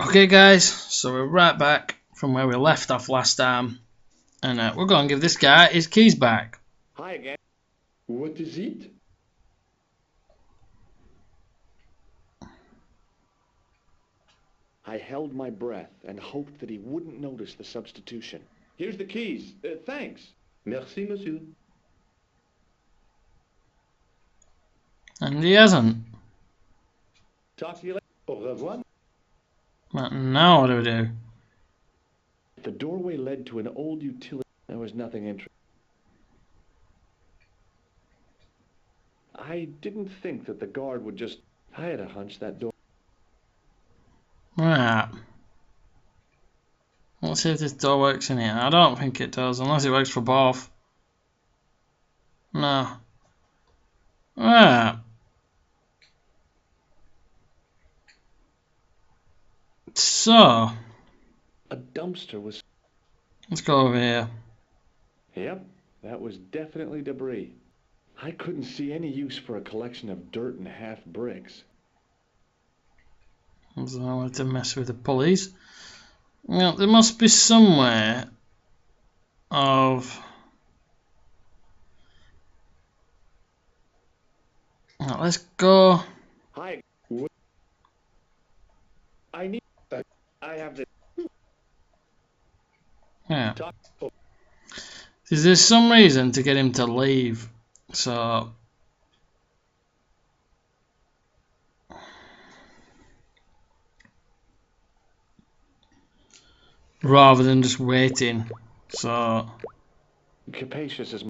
Okay guys, so we're right back from where we left off last time, and we're going to give this guy his keys back. Hi again. What is it? I held my breath and hoped that he wouldn't notice the substitution. Here's the keys. Thanks. Merci, monsieur. And he hasn't. Talk to you later. Au revoir. But now what do we do? The doorway led to an old utility. There was nothing interesting. I didn't think that the guard would just... I had a hunch that door... Right. Let's see if this door works in here. I don't think it does, unless it works for both. No. Right. So, A dumpster was... let's go over here. Yep, that was definitely debris. I couldn't see any use for a collection of dirt and half bricks. So I want to mess with the pulleys. Well, there must be somewhere of... Well, let's go... Hi. I need... I have the... Yeah. Is there some reason to get him to leave? So... rather than just waiting. So... Capacious as...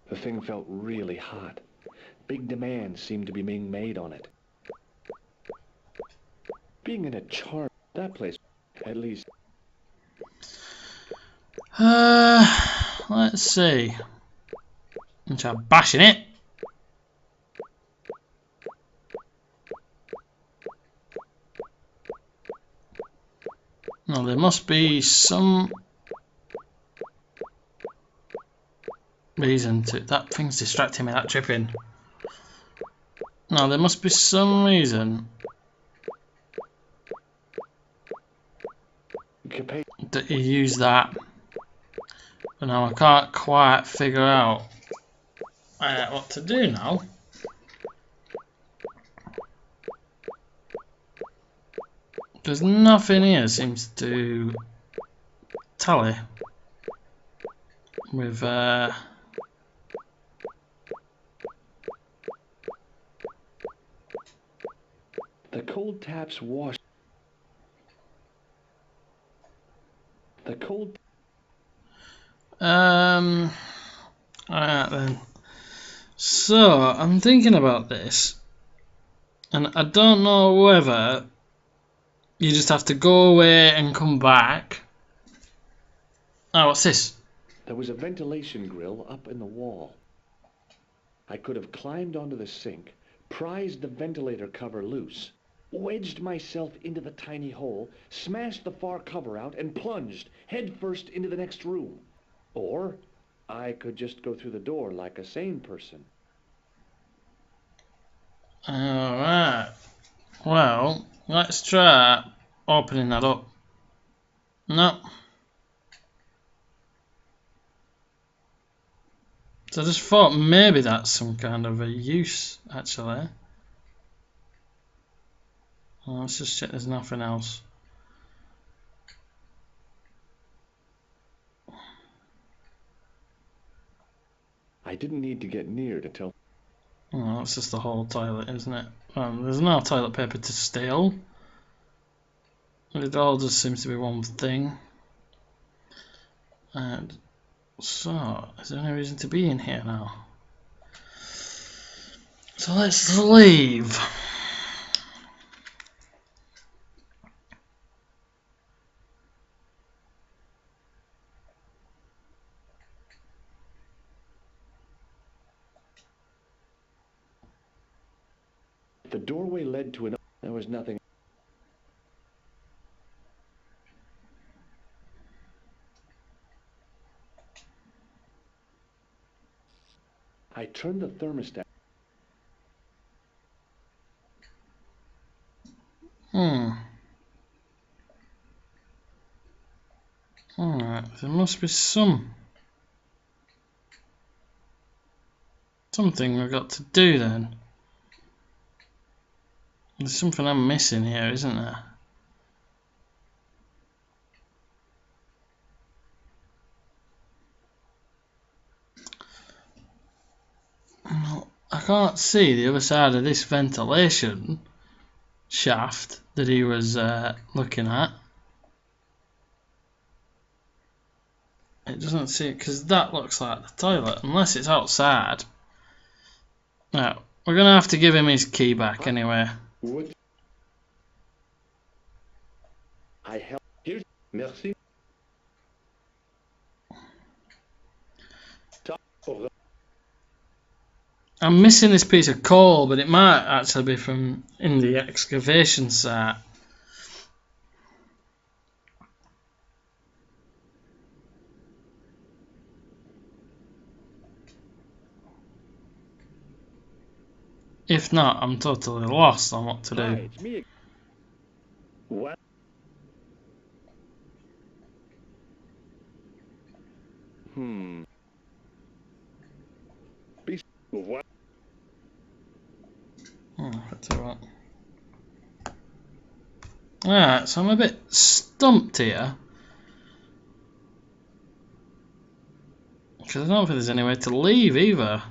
The thing felt really hot. Big demands seemed to be being made on it. Being in a charm, that place, at least. Let's see. I'm trying bashing it. No, there must be some reason to... That thing's distracting me, that tripping. No, there must be some reason that you use that. But now I can't quite figure out what to do now. Because nothing here seems to tally with The cold taps wash. The cold... Alright then. So, I'm thinking about this. And I don't know whether you just have to go away and come back. Oh, what's this? There was a ventilation grill up in the wall. I could have climbed onto the sink, prized the ventilator cover loose, wedged myself into the tiny hole, smashed the far cover out, and plunged headfirst into the next room. Or I could just go through the door like a sane person. Alright. Well, let's try opening that up. No. So I just thought maybe that's some kind of a use, actually. Well, let's just check there's nothing else. I didn't need to get near to tell. Oh, that's just the whole toilet, isn't it? There's no toilet paper to steal. It all just seems to be one thing. And so, is there any reason to be in here now? So let's leave. The doorway led to an... There was nothing. I turned the thermostat. Alright, there must be something we've got to do then. There's something I'm missing here, isn't there? No, I can't see the other side of this ventilation shaft that he was looking at. It doesn't see it because that looks like the toilet, unless it's outside. Now, we're going to have to give him his key back anyway. What? I help. Here, merci. I'm missing this piece of coal, but it might actually be from in the excavation site. If not, I'm totally lost on what to do. Hi, it's me. What? What? That's alright. Alright, so I'm a bit stumped here. Because I don't think there's any way to leave either.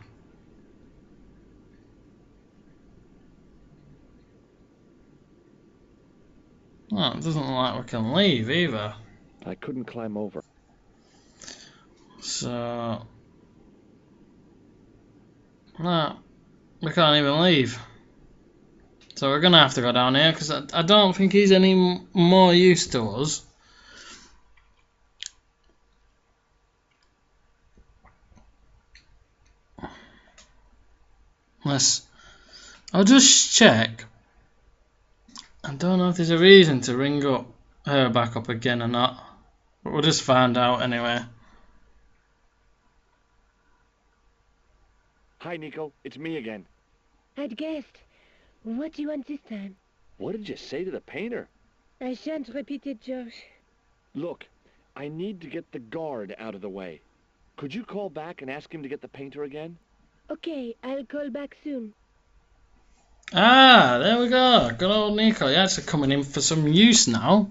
No, it doesn't look like we can leave either. I couldn't climb over. So... no, we can't even leave. So we're going to have to go down here because I don't think he's any more use to us. Unless... I'll just check. I don't know if there's a reason to ring up her back up again or not. But we'll just find out anyway. Hi, Nico. It's me again. I'd guessed. What do you want this time? What did you say to the painter? I shan't repeat it, Josh. Look, I need to get the guard out of the way. Could you call back and ask him to get the painter again? Okay, I'll call back soon. Ah, there we go. Good old Nico. You're actually coming in for some use now.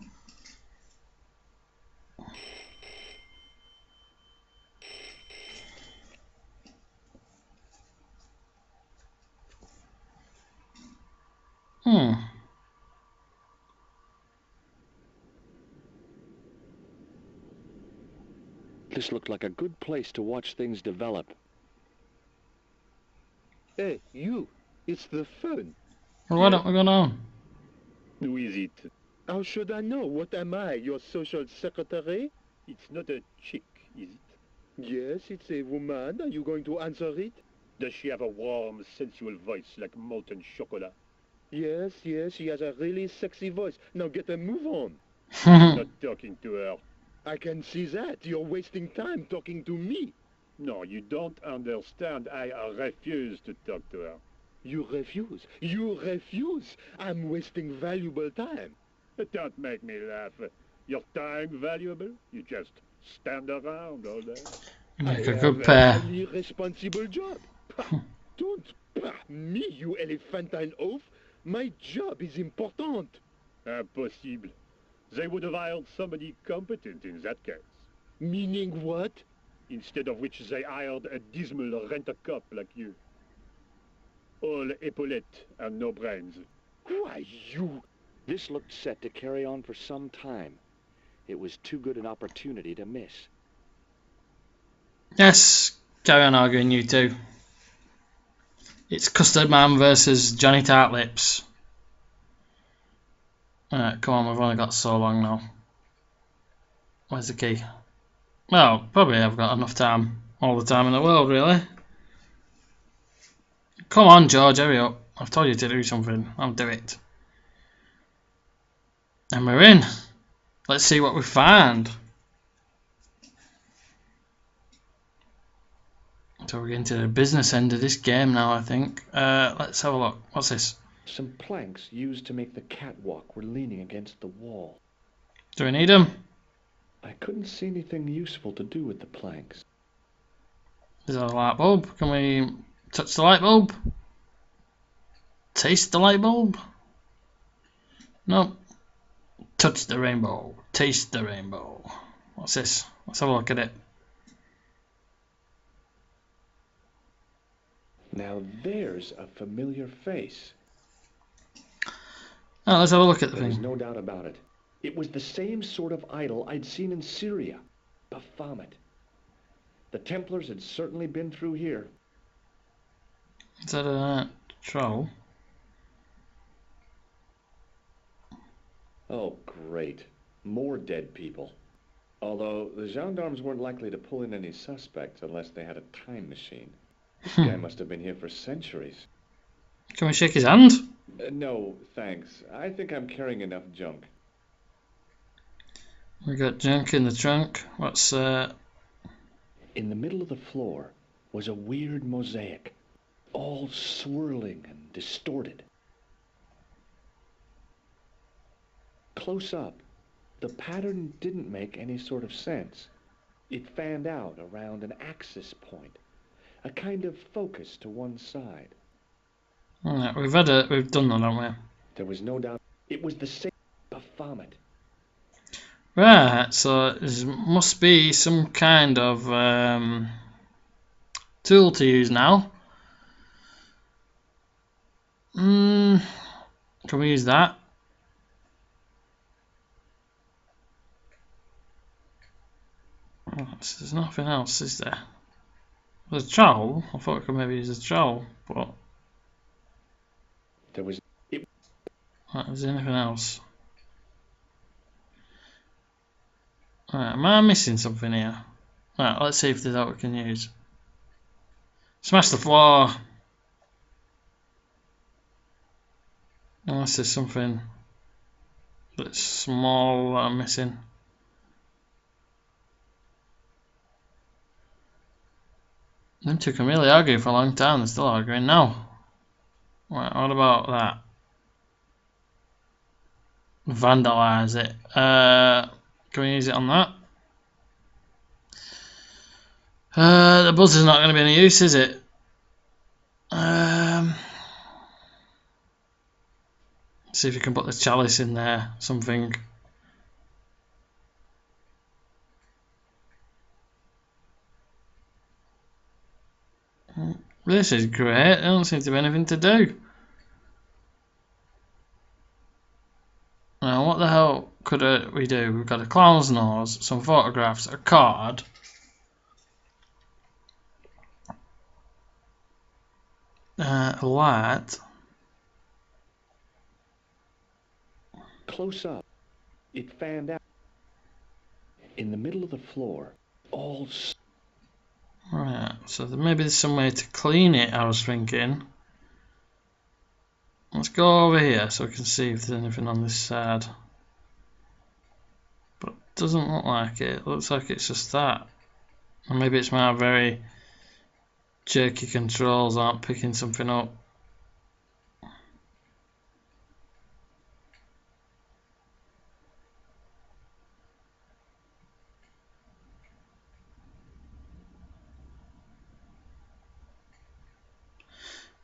This looked like a good place to watch things develop. Hey, you! It's the phone. Well, why don't we go down? Who is it? How should I know? What am I, your social secretary? It's not a chick, is it? Yes, it's a woman. Are you going to answer it? Does she have a warm, sensual voice like molten chocolate? Yes, yes, she has a really sexy voice. Now get a move on. I'm not talking to her. I can see that. You're wasting time talking to me. No, you don't understand. I refuse to talk to her. You refuse? You refuse? I'm wasting valuable time. Don't make me laugh. Your time valuable? You just stand around all day. Make a I good have pair. a highly responsible job. Don't me, you elephantine oaf. My job is important. Impossible. They would have hired somebody competent in that case. Meaning what? Instead of which they hired a dismal rent-a-cop like you. All epaulette and no brains. Why, you... This looked set to carry on for some time. It was too good an opportunity to miss. Yes, carry on arguing, you two. It's Custard Man versus Johnny Tartlips. Alright, come on, we've only got so long now. Where's the key? Well, probably I've got enough time. All the time in the world, really. Come on, George, hurry up. I've told you to do something. I'll do it. And we're in. Let's see what we find. So we're getting to the business end of this game now, I think. Let's have a look. What's this? Some planks used to make the catwalk were leaning against the wall. Do we need them? I couldn't see anything useful to do with the planks. Is there a light bulb? Can we touch the light bulb? Taste the light bulb? Nope. Touch the rainbow. Taste the rainbow. What's this? Let's have a look at it. Now there's a familiar face. Oh, let's have a look at the There was thing. no doubt about it. It was the same sort of idol I'd seen in Syria. Baphomet. The Templars had certainly been through here. Is that a troll? Oh, great. More dead people. Although the gendarmes weren't likely to pull in any suspects unless they had a time machine. This guy must have been here for centuries. Can we shake his hand? No, thanks. I think I'm carrying enough junk. We got junk in the trunk. What's In the middle of the floor was a weird mosaic, all swirling and distorted. Close up, the pattern didn't make any sort of sense. It fanned out around an axis point, a kind of focus to one side. Alright, we've done that, haven't we? There was no doubt it was the same Baphomet. Right, so there must be some kind of tool to use now. Can we use that? Oh, there's nothing else, is there? There's a trowel. I thought we could maybe use a trowel, but There was right, is there anything else? Right, am I missing something here? Right, let's see if there's that we can use. Smash the floor! Unless there's something that's small that I'm missing. Them two can really argue for a long time, they're still arguing now. Right, what about that? Vandalise it. Can we use it on that? The buzzer's not going to be any use, is it? See if you can put the chalice in there, something. This is great, there don't seem to be anything to do. Now what the hell could we do? We've got a clown's nose, some photographs, a card. A light. close up. It fanned out. In the middle of the floor, all... Right, so maybe there's some way to clean it, I was thinking. Let's go over here so we can see if there's anything on this side. But it doesn't look like it. It looks like it's just that. Or maybe it's my very jerky controls aren't picking something up.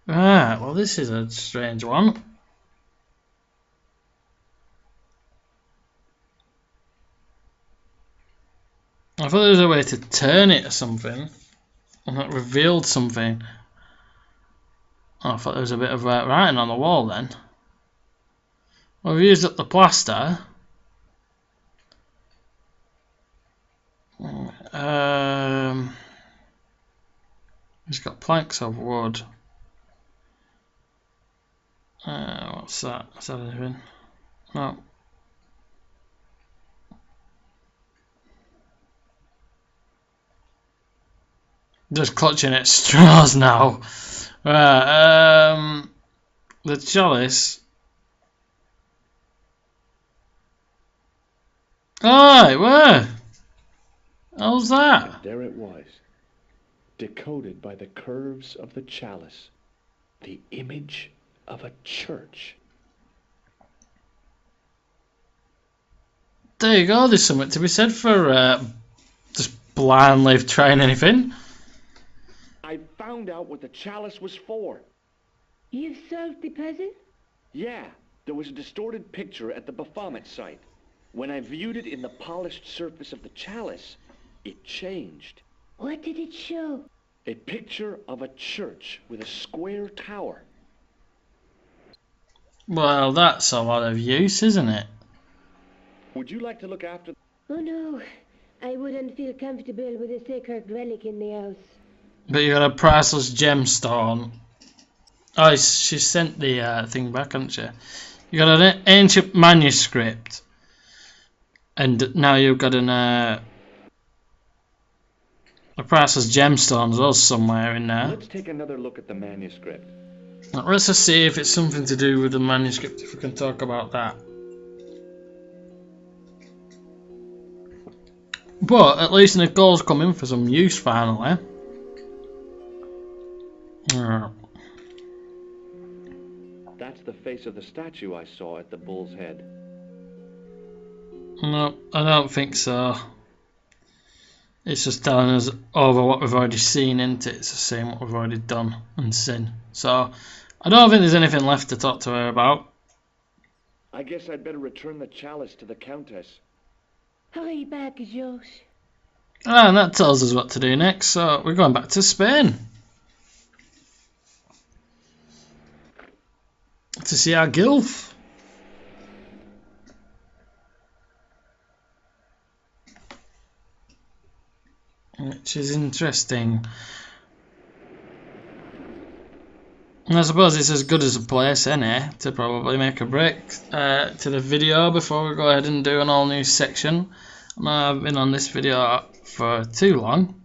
Right, well this is a strange one. I thought there was a way to turn it or something, and that revealed something. Oh, I thought there was a bit of writing on the wall then. Well, we've used up the plaster. It's got planks of wood. What's that? Is that anything? No. Just clutching at straws now. Right, the chalice. Alright, where? How's that? And there it was, decoded by the curves of the chalice, the image of a church. There you go, there's something to be said for just blindly trying anything. I found out what the chalice was for. You've solved the puzzle? Yeah, there was a distorted picture at the Baphomet site. When I viewed it in the polished surface of the chalice, it changed. What did it show? A picture of a church with a square tower. Well, that's a lot of use, isn't it? Would you like to look after... Oh no, I wouldn't feel comfortable with a sacred relic in the house. But you got a priceless gemstone. Oh, she sent the thing back, hasn't she? You got an ancient manuscript. And now you've got a priceless gemstone as well somewhere in there. Let's take another look at the manuscript. Now, let's just see if it's something to do with the manuscript, if we can talk about that. But at least Nicole's come in for some use finally. That's the face of the statue I saw at the bull's head. No, I don't think so. It's just telling us over what we've already seen, isn't it? It's the same what we've already done and seen. So, I don't think there's anything left to talk to her about. I guess I'd better return the chalice to the Countess. Hurry back, Georges. And that tells us what to do next, so we're going back to Spain. To see our Gilf. Which is interesting. And I suppose it's as good as a place, to probably make a break to the video before we go ahead and do an all new section. I've been on this video for too long.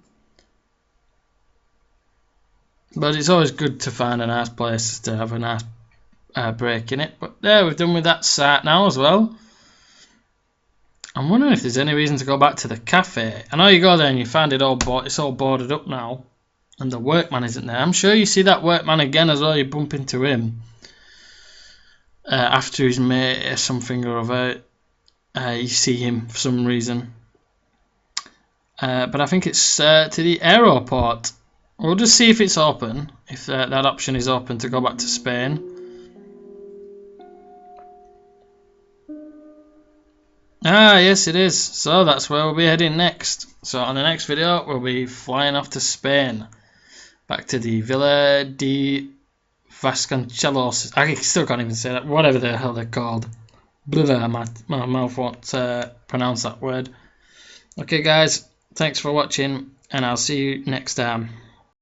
But it's always good to find a nice place to have a nice break in it. But there, we've done with that site now as well. I'm wondering if there's any reason to go back to the cafe. I know you go there and you find it all it's all boarded up now. And the workman isn't there. I'm sure you see that workman again as well. You bump into him. After he's made something or other. You see him for some reason. But I think it's to the aeroport. We'll just see if it's open. If that option is open to go back to Spain. Ah, yes it is. So that's where we'll be heading next. So on the next video we'll be flying off to Spain. Back to the Villa de Vasconcelos. I still can't even say that. Whatever the hell they're called. Blah, my mouth won't pronounce that word. Okay guys, thanks for watching and I'll see you next time.